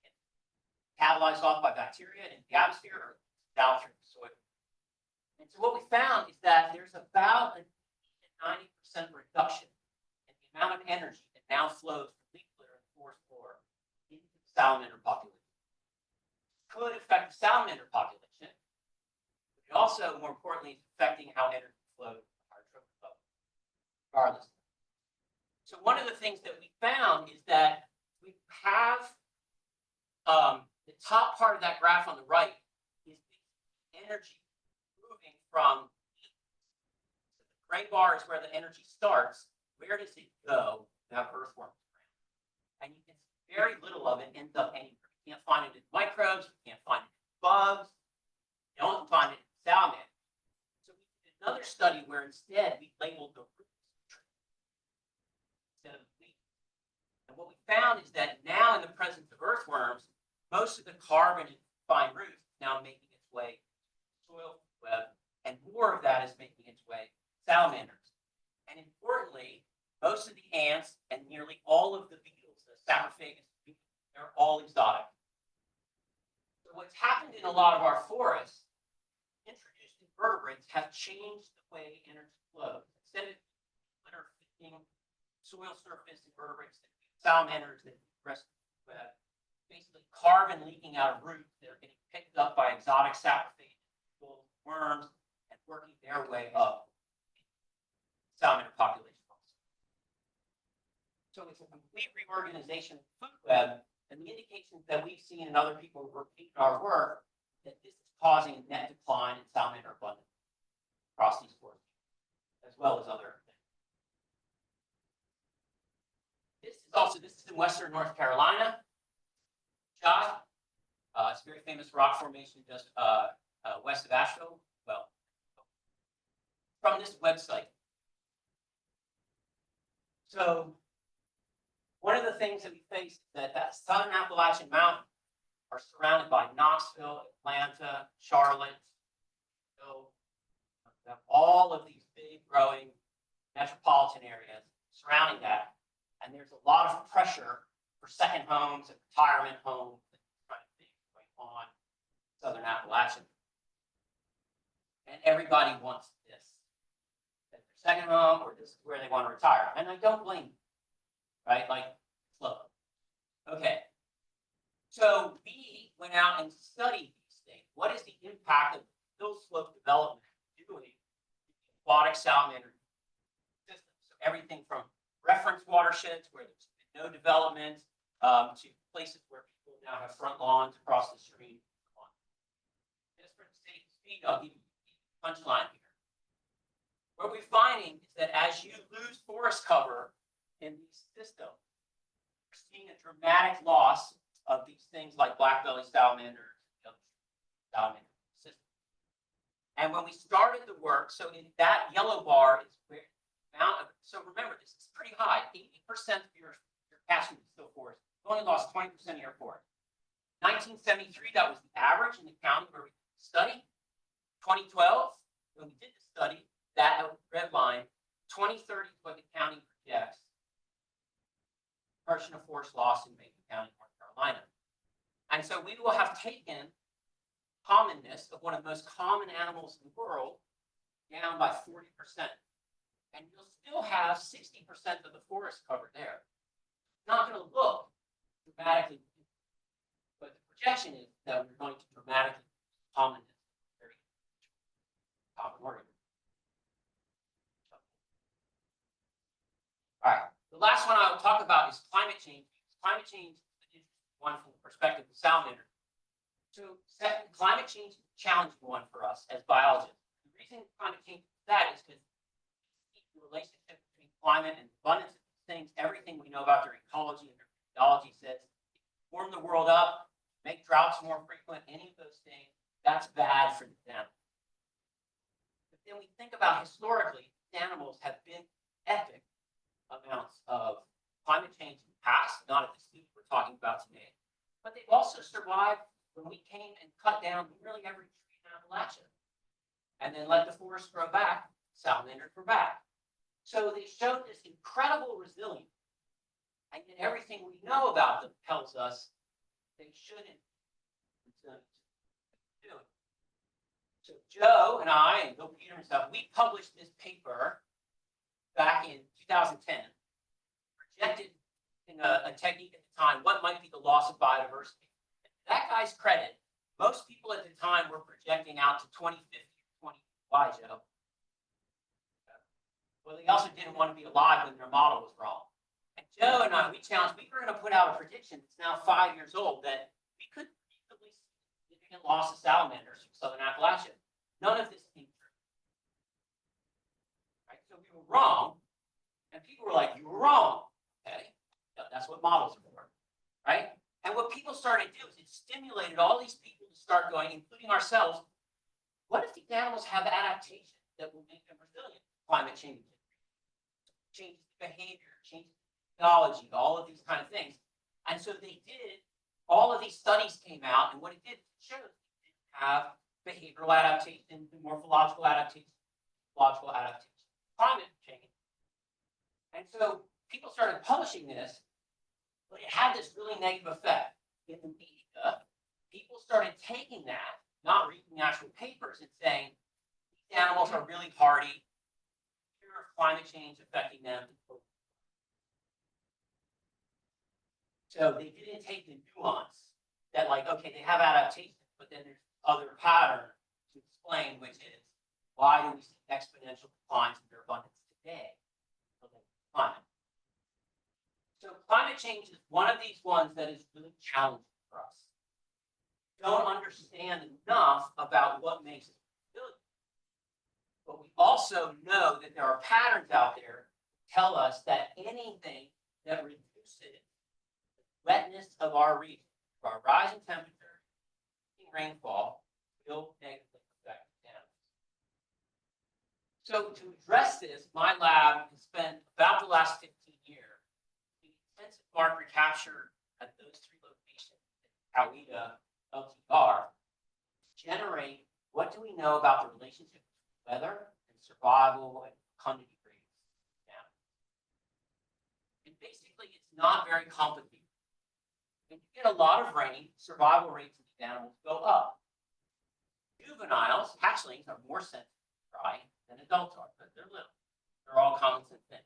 It's metabolized off by bacteria in the atmosphere or down through the soil. And so what we found is that there's about a 90% reduction in the amount of energy that now flows from leaf litter and forest floor into the salamander population. It could affect the salamander population, but it also, more importantly, is affecting how energy flows at higher trophic level, regardless. So one of the things that we found is that we have the top part of that graph on the right is the energy moving from the gray bar is where the energy starts. Where does it go to have earthworms around? And you can see very little of it ends up anywhere. You can't find it in microbes, you can't find it in bugs, you don't find it in salamanders. So we did another study where instead we labeled the roots instead of the leaves. And what we found is that now in the presence of earthworms, most of the carbon in fine roots is now making its way to the soil web, and more of that is making its way to salamanders. And importantly, most of the ants and nearly all of the beetles, the saprophagus beetles, they're all exotic. So what's happened in a lot of our forests, introduced invertebrates have changed the way energy flows. Instead of litter feeding soil surface invertebrates that feed salamanders that feed the rest of the web, basically carbon leaking out of roots that are getting picked up by exotic saprophagus, worms, and working their way up salamander population. So it's a complete reorganization of the food web, and the indications that we've seen in other people who repeat our work that this is causing a net decline in salamander abundance across these forests, as well as other things. This is in western North Carolina. Shot. It's a very famous rock formation just west of Asheville. Well, from this website. So one of the things that we face is that southern Appalachian Mountains are surrounded by Knoxville, Atlanta, Charlotte. So we have all of these big growing metropolitan areas surrounding that. And there's a lot of pressure for second homes and retirement homes and kind of things going on in southern Appalachian. And everybody wants this. Their second home, or this is where they want to retire. And I don't blame them. Right? Like, it's low. Okay. So we went out and studied these things. What is the impact of hill slope development doing in the aquatic salamander system? So everything from reference watersheds where there's been no development, to places where people now have front lawns across the stream. Just for the sake of speed, I'll give you the punchline here. What we're finding is that as you lose forest cover in these systems, we're seeing a dramatic loss of these things like black belly salamanders, salamander systems. And when we started the work, so in that yellow bar is where the amount of, so remember this is pretty high. 80% of your catchment is still forest. You only lost 20% of your forest. 1973, that was the average in the county where we studied. 2012, when we did the study, that red line, 2030 is what the county projects. Portion of forest loss in Macon County, North Carolina. And so we will have taken commonness of one of the most common animals in the world down by 40%. And you'll still have 60% of the forest covered there. It's not going to look dramatically, but the projection is that we're going to dramatically commonness. Very common organ. All right, the last one I will talk about is climate change. Climate change is one from the perspective of salamander. So second, climate change is a challenging one for us as biologists. The reason climate change is that is because the relationship between climate and abundance of things, everything we know about their ecology and their ecology says, warm the world up, make droughts more frequent, any of those things, that's bad for the animals. But then we think about historically, animals have been epic amounts of climate change in the past, not at the speed we're talking about today, but they've also survived when we came and cut down nearly every tree in Appalachia and then let the forest grow back, salamanders grow back. So they showed this incredible resilience, and yet everything we know about them tells us they shouldn't do it. So Joe and I, and Bill Peter and stuff, we published this paper back in 2010, projected in a technique at the time, what might be the loss of biodiversity. And to that guy's credit, most people at the time were projecting out to 2050 or 20. Why, Joe? Well, they also didn't want to be alive when their model was wrong. And Joe and I, we were going to put out a prediction that's now 5 years old that we could reasonably see significant loss of salamanders from southern Appalachia. None of this came true. Right? So we were wrong, and people were like, "You were wrong." Okay, that's what models are for, right? And what people started to do is it stimulated all these people to start going, including ourselves. What if these animals have adaptation that will make them resilient? Climate change changes the behavior, changes the technology, all of these kind of things. And so they did. All of these studies came out, and what it did show it didn't have behavioral adaptation, morphological adaptation, ecological adaptation, climate change. And so people started publishing this, but it had this really negative effect in the media. People started taking that, not reading the actual papers, and saying, these animals are really hardy. Here are climate change affecting them. So they didn't take the nuance that, like, okay, they have adaptation, but then there's other pattern to explain, which is why do we see exponential declines in their abundance today? Climate. So climate change is one of these ones that is really challenging for us. Don't understand enough about what makes it resilient. But we also know that there are patterns out there that tell us that anything that reduces the wetness of our region, our rising temperature, rainfall, will negatively affect animals. So to address this, my lab has spent about the last 15 years doing intensive marker capture at those three locations, Coweta, LTR, to generate what do we know about the relationship between weather and survival and fecundity rates. And basically, it's not very complicated. When you get a lot of rain, survival rates of these animals go up. Juveniles, hatchlings, are more sensitive to dry than adults are, but they're little. They're all common sense things.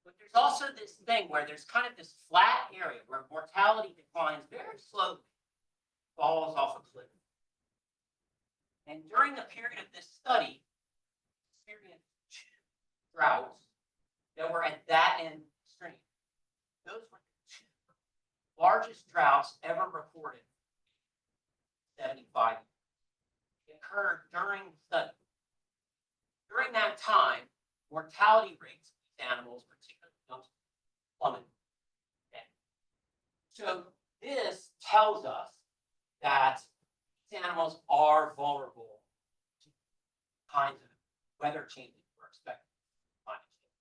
But there's also this thing where there's kind of this flat area where mortality declines very slowly, falls off a cliff. And during the period of this study, experienced 2 droughts that were were at that end of the stream. Those were the two largest droughts ever reported. 75 years. It occurred during the study. During that time, mortality rates of these animals, particularly those, plummeted. Okay. So this tells us that these animals are vulnerable to kinds of weather changes we're expecting in climate change.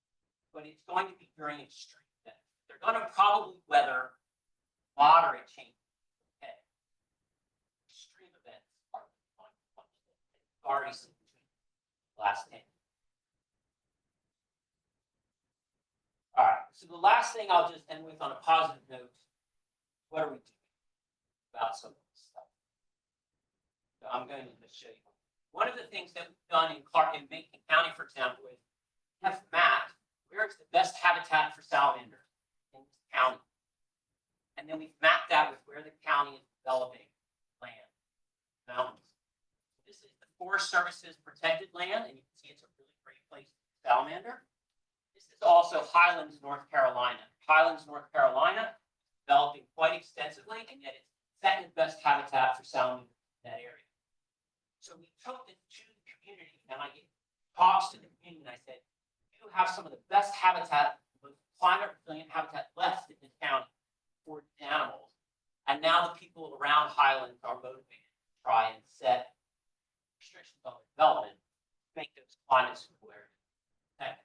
But it's going to be during extreme events. They're going to probably weather moderate changes. Okay. Extreme events are already seen between the last 10. All right. So the last thing I'll just end with on a positive note, what are we doing about some of this stuff? So I'm going to just show you. One of the things that we've done in Macon County, for example, is we have mapped where is the best habitat for salamanders in this county. And then we've mapped that with where the county is developing land, mountains. This is the Forest Service's protected land, and you can see it's a really great place for salamander. This is also Highlands, North Carolina. Highlands, North Carolina, developing quite extensively, and yet it's second best habitat for salamander in that area. So we took this to the community, and I gave talks to the community, and I said, you have some of the best habitat, most climate resilient habitat left in this county for these animals. And now the people around Highlands are motivated to try and set restrictions on development to make those climate suitable areas. Okay.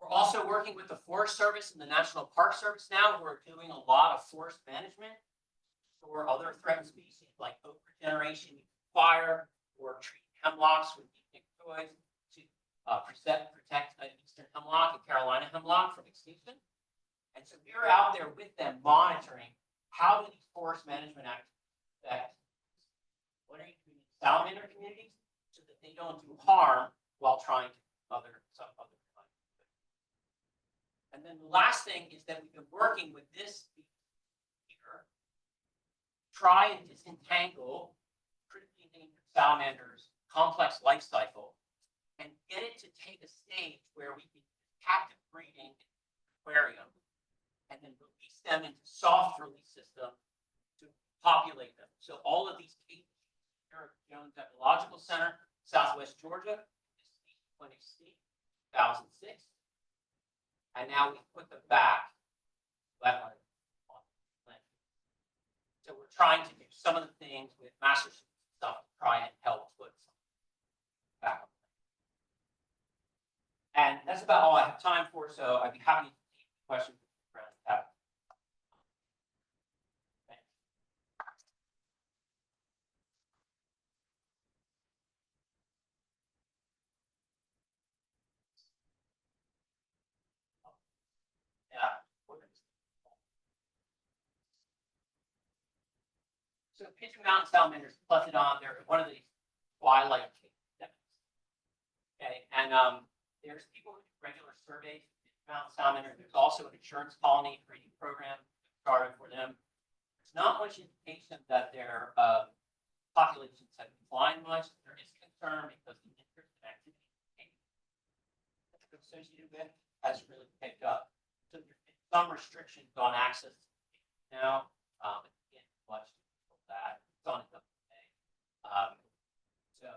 We're also working with the Forest Service and the National Park Service now, who are doing a lot of forest management for other threatened species like oak regeneration, fire, or treat hemlocks with nematicides to protect eastern hemlock and Carolina hemlock from extinction. And so we're out there with them monitoring how do these forest management activities affect what are you doing in salamander communities so that they don't do harm while trying to do some other kind of thing. And then the last thing is that we've been working with this here, try and disentangle critically endangered salamanders' complex life cycle and get it to take a stage where we can captive breeding aquarium and then release them into soft release system to populate them. So all of these cases here at Jones Ecological Center, Southwest Georgia, this is clinic C, 2006. And now we put them back. So we're trying to do some of the things with master stuff to try and help put some back up. And that's about all I have time for, so I'd be happy to take questions around that. Thanks. Yeah. So Pigeon Mountain salamanders, Plethodon, they're one of the twilight cases. Okay, and there's people who do regular surveys of Pigeon Mountain salamander. There's also an insurance colony breeding program started for them. There's not much indication that their populations have declined much. There is concern because the interest in activity that's associated with has really picked up. So there's been some restrictions on access now. Again, much that it's on a day. So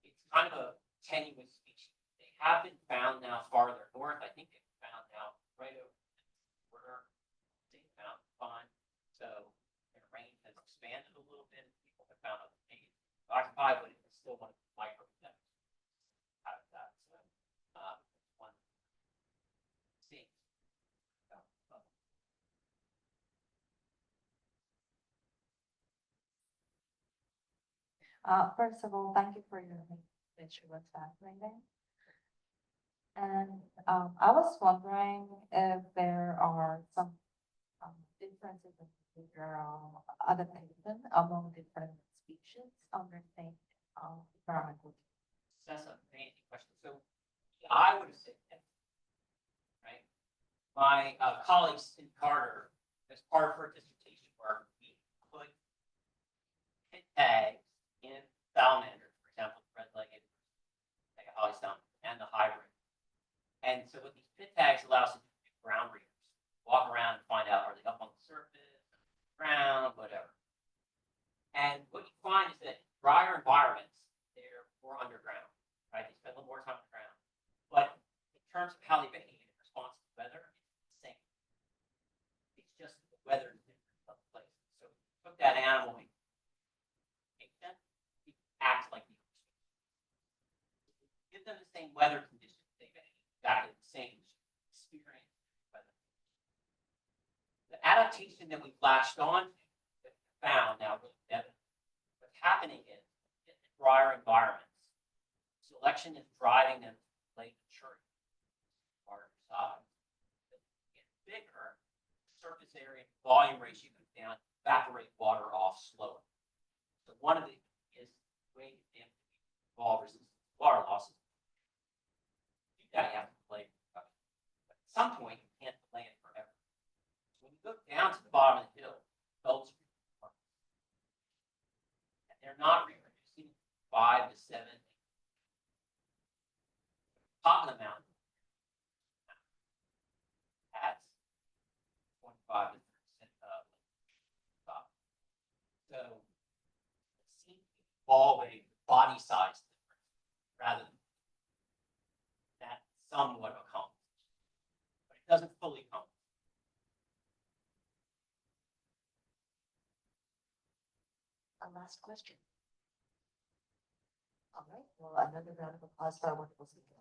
it's kind of a tenuous species. They have been found now farther north. I think they've been found now right over the border. They found fine. So their range has expanded a little bit. People have found other things occupied, but it's still one of the micro steps out of that. So one thing. First of all, thank you for your which was fascinating. And I was wondering if there are some differences in behavioral adaptation among different species under the same environmental. That's an amazing question. So I would have said that, right? My colleague Cindy Carter, as part of her dissertation work, we put pit tags in salamanders, for example, the red-legged holly salamander and the high more underground, right? They spend a little more time underground. But in terms of how they behave in response to weather, it's the same. It's just the weather is different in other places. So if you took that animal and take them, you act like the other species. Give them the same weather conditions, they behave exactly the same experience. The adaptation that we've latched on to, that we found now really evident, what's happening is in drier environments, selection is driving them to late maturity, larger size. As they get bigger, surface area and volume ratio goes down, evaporate water off slower. So one of the is way to evolve resistance to water losses. To do that, you have to delay production. But at some point, you can't delay it forever. So when you go down to the bottom of the hill, belts are, and they're not reproducing 5 to 7. Top of the mountain has 25 to 30% of top. So it seems to evolve a body size difference rather than that somewhat of a compensation. But it doesn't fully compensate. A last question. All right, well, another round of applause for our wonderful speaker.